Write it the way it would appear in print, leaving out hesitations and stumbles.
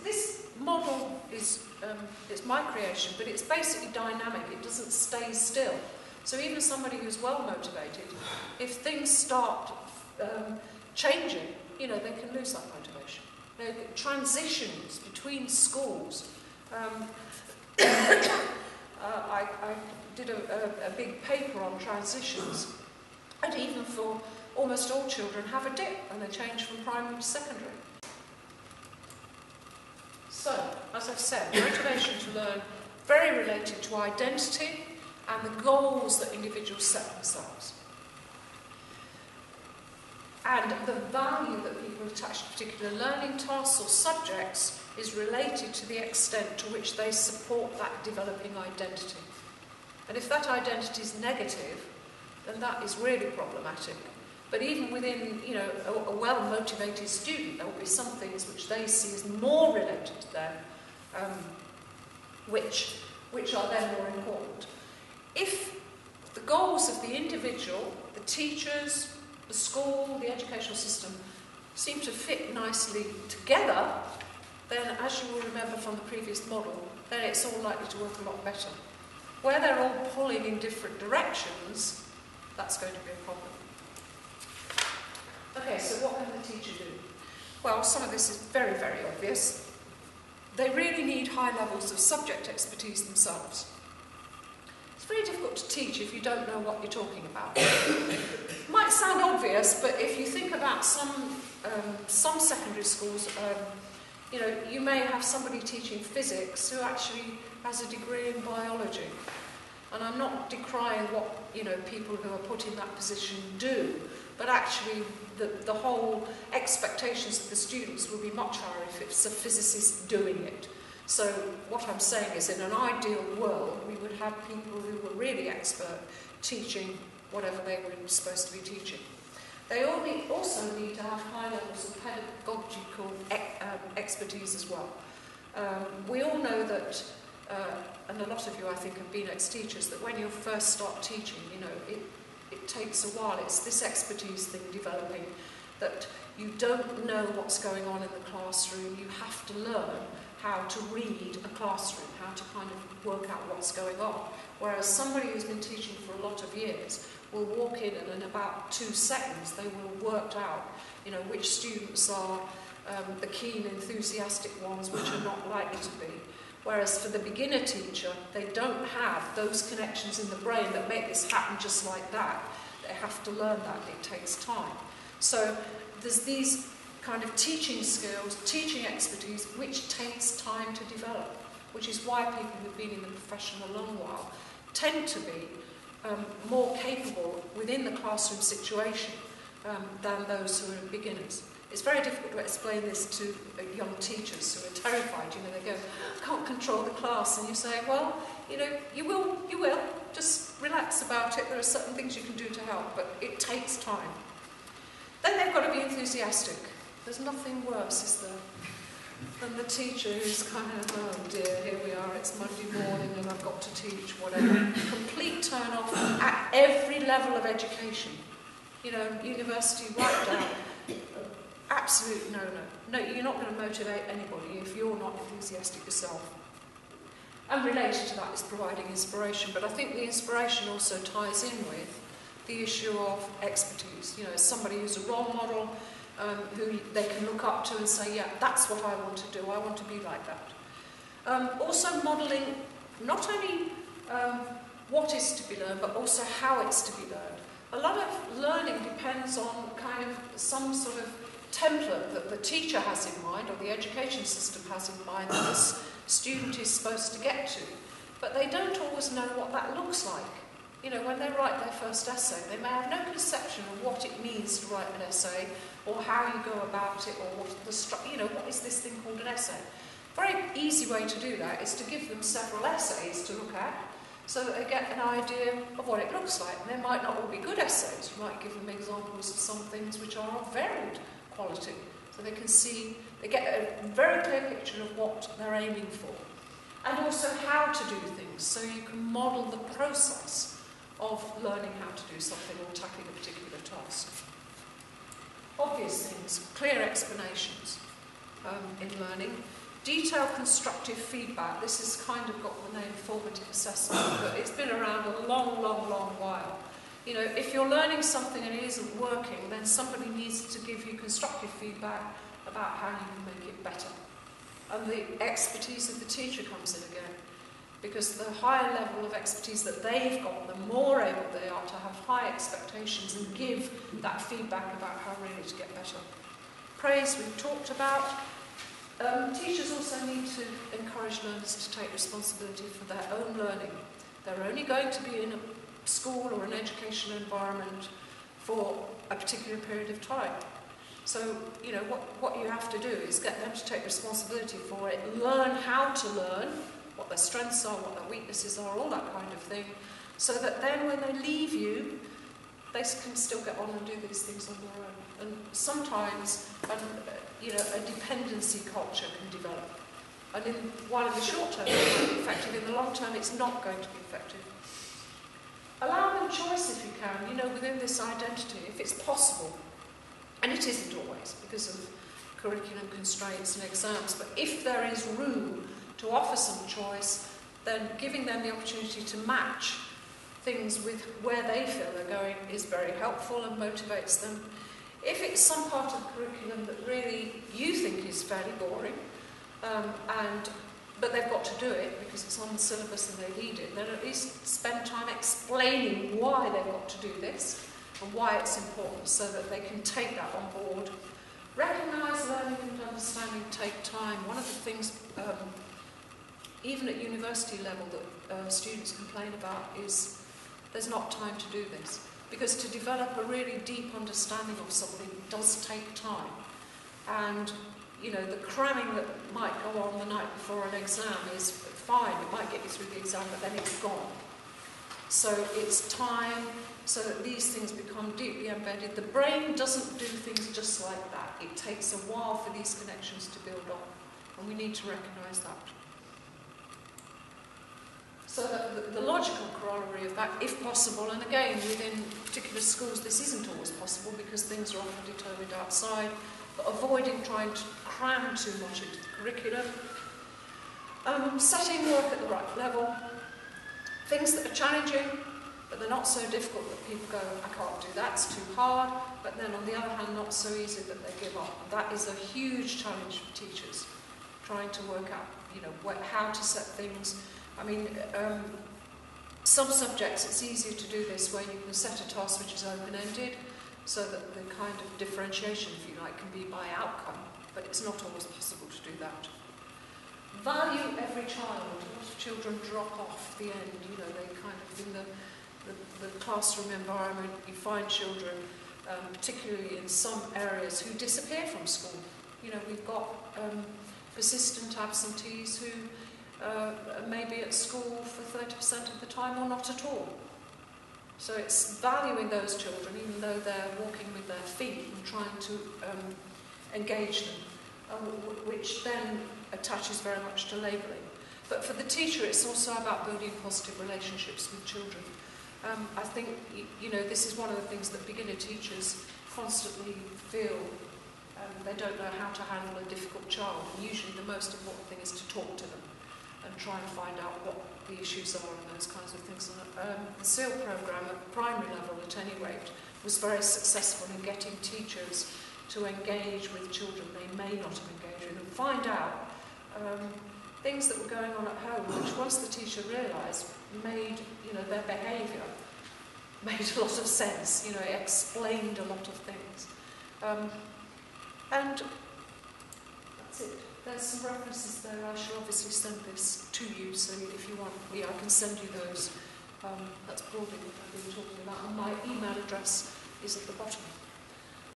this model is it's my creation, but it's basically dynamic. It doesn't stay still. So even somebody who's well motivated, if things start changing, you know, they can lose that motivation. You know, transitions between schools. I did a big paper on transitions, and even for almost all children have a dip when they change from primary to secondary. So, as I've said, motivation to learn, very related to identity and the goals that individuals set themselves. And the value that people attach to particular learning tasks or subjects is related to the extent to which they support that developing identity. And if that identity is negative, then that is really problematic. But even within, you know, a well-motivated student, there will be some things which they see as more related to them, which are then more important. If the goals of the individual, the teachers, the school, the educational system seem to fit nicely together, then, as you will remember from the previous model, then it's all likely to work a lot better. Where they're all pulling in different directions, that's going to be a problem. Okay, so what can the teacher do? Well, some of this is very, very obvious. They really need high levels of subject expertise themselves. It's very difficult to teach if you don't know what you're talking about. It might sound obvious, but if you think about some secondary schools, you know, you may have somebody teaching physics who actually has a degree in biology. And I'm not decrying what, you know, people who are put in that position do, but actually the whole expectations of the students will be much higher if it's a physicist doing it. So what I'm saying is, in an ideal world, we would have people who were really expert teaching whatever they were supposed to be teaching. They also need to have high levels of pedagogical expertise as well. We all know that, and a lot of you I think have been ex-teachers, that when you first start teaching, you know, it takes a while. It's this expertise thing developing, that you don't know what's going on in the classroom. You have to learn how to read a classroom, how to kind of work out what's going on. Whereas somebody who's been teaching for a lot of years will walk in and in about 2 seconds they will have worked out, you know, which students are the keen, enthusiastic ones, which are not likely to be. Whereas for the beginner teacher, they don't have those connections in the brain that make this happen just like that. They have to learn that. It takes time. So there's these kind of teaching skills, teaching expertise, which takes time to develop, which is why people who've been in the profession a long while tend to be more capable within the classroom situation than those who are beginners. It's very difficult to explain this to young teachers who are terrified. You know, they go, I can't control the class, and you say, well, you know, you will. Just relax about it. There are certain things you can do to help, but it takes time. Then they've got to be enthusiastic. There's nothing worse, is there, than the teacher who's kind of, oh dear, here we are, it's Monday morning and I've got to teach, whatever. Complete turn off at every level of education. You know, university, right down. Absolute no. No, you're not going to motivate anybody if you're not enthusiastic yourself. And related to that is providing inspiration, but I think the inspiration also ties in with the issue of expertise. You know, somebody who's a role model, who they can look up to and say, yeah, that's what I want to do, I want to be like that. Also modelling not only what is to be learned, but also how it's to be learned. A lot of learning depends on kind of some sort of template that the teacher has in mind, or the education system has in mind, that this student is supposed to get to. But they don't always know what that looks like. You know, when they write their first essay, they may have no conception of what it means to write an essay, or how you go about it, or what is this thing called an essay. A very easy way to do that is to give them several essays to look at, so that they get an idea of what it looks like. And they might not all be good essays. You might give them examples of some things which are of varied quality, so they can see, they get a very clear picture of what they're aiming for. And also how to do things, so you can model the process of learning how to do something or tackling a particular task. Obvious things, clear explanations in learning. Detailed constructive feedback. This has kind of got the name formative assessment, but it's been around a long, long, long while. You know, if you're learning something and it isn't working, then somebody needs to give you constructive feedback about how you can make it better. And the expertise of the teacher comes in again, because the higher level of expertise that they've got, the more able they are to have high expectations and give that feedback about how really to get better. Praise we've talked about. Teachers also need to encourage learners to take responsibility for their own learning. They're only going to be in a school or an educational environment for a particular period of time. So, you know, what you have to do is get them to take responsibility for it, learn how to learn, what their strengths are, what their weaknesses are, all that kind of thing, so that then when they leave you, they can still get on and do these things on their own. And sometimes, you know, a dependency culture can develop. And while in the short term it might be effective, in the long term it's not going to be effective. Allow them choice if you can, you know, within this identity, if it's possible. And it isn't always, because of curriculum constraints and exams, but if there is room to offer some choice, then giving them the opportunity to match things with where they feel they're going is very helpful and motivates them. If it's some part of the curriculum that really you think is fairly boring, but they've got to do it because it's on the syllabus and they need it, then at least spend time explaining why they've got to do this and why it's important, so that they can take that on board. Recognise learning and understanding take time. One of the things, even at university level, that students complain about is there's not time to do this. Because to develop a really deep understanding of something does take time. And, you know, the cramming that might go on the night before an exam is fine. It might get you through the exam, but then it's gone. So it's time so that these things become deeply embedded. The brain doesn't do things just like that. It takes a while for these connections to build up. And we need to recognise that. So that the logical corollary of that, if possible, and again, within particular schools this isn't always possible because things are often determined outside, but avoiding trying to cram too much into the curriculum. Setting work at the right level. Things that are challenging, but they're not so difficult that people go, I can't do that, it's too hard, but then on the other hand, not so easy that they give up. That is a huge challenge for teachers, trying to work out, you know, how to set things. I mean, some subjects it's easier to do this where you can set a task which is open-ended, so that the kind of differentiation, if you like, can be by outcome, but it's not always possible to do that. Value every child. A lot of children drop off the end, you know, they kind of, in the classroom environment, you find children, particularly in some areas, who disappear from school. You know, we've got persistent absentees who maybe at school for 30% of the time or not at all. So it's valuing those children, even though they're walking with their feet, and trying to engage them, which then attaches very much to labelling. But for the teacher, it's also about building positive relationships with children. I think, you know, this is one of the things that beginner teachers constantly feel. They don't know how to handle a difficult child, and usually the most important thing is to talk to them and try and find out what the issues are and those kinds of things. The SEAL programme at primary level, at any rate, was very successful in getting teachers to engage with children they may not have engaged with, and find out things that were going on at home, which once the teacher realised made, you know, their behaviour made a lot of sense. You know, it explained a lot of things. And that's it. There's some references there. I shall obviously send this to you, so if you want, I can send you those. That's broadly what I've been talking about, and my email address is at the bottom.